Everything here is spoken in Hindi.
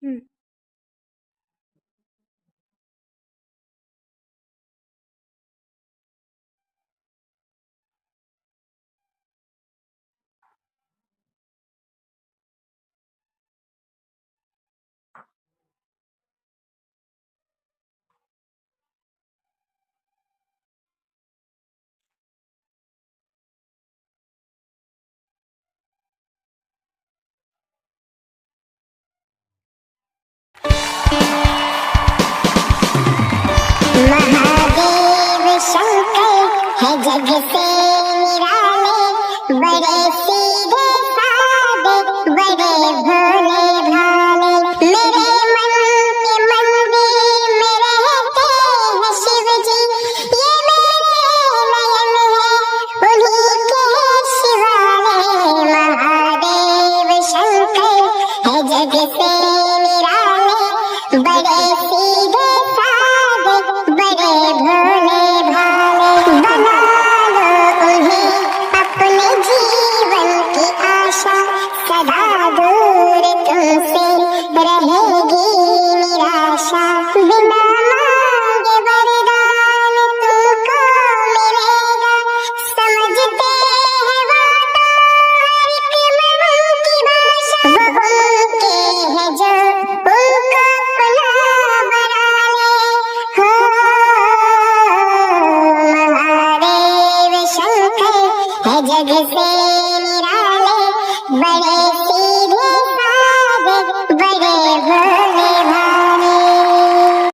हुँ। महादेव शंकर है जग से निराले, बड़े सीधे साधे, बड़े भोले भाले। मेरे मन के मंदिर में रहते हैं शिव जी, ये मेरे नयन है उन्हीं के शिवाले। महादेव शंकर है जग से निराले, बड़े सीधे साधे, बड़े भोले भाले। बना लो उन्हें अपने जीवन की आशा, सदा दूर तुमसे रहेगी निराशा। बिना मांगे वरदान तुमको मिलेगा, समझते हैं वो तो हर एक मन की भाषा। वो उनके हैं जो उनको अपना बना ले। हो महादेव शंकर है जग से निराले, बड़े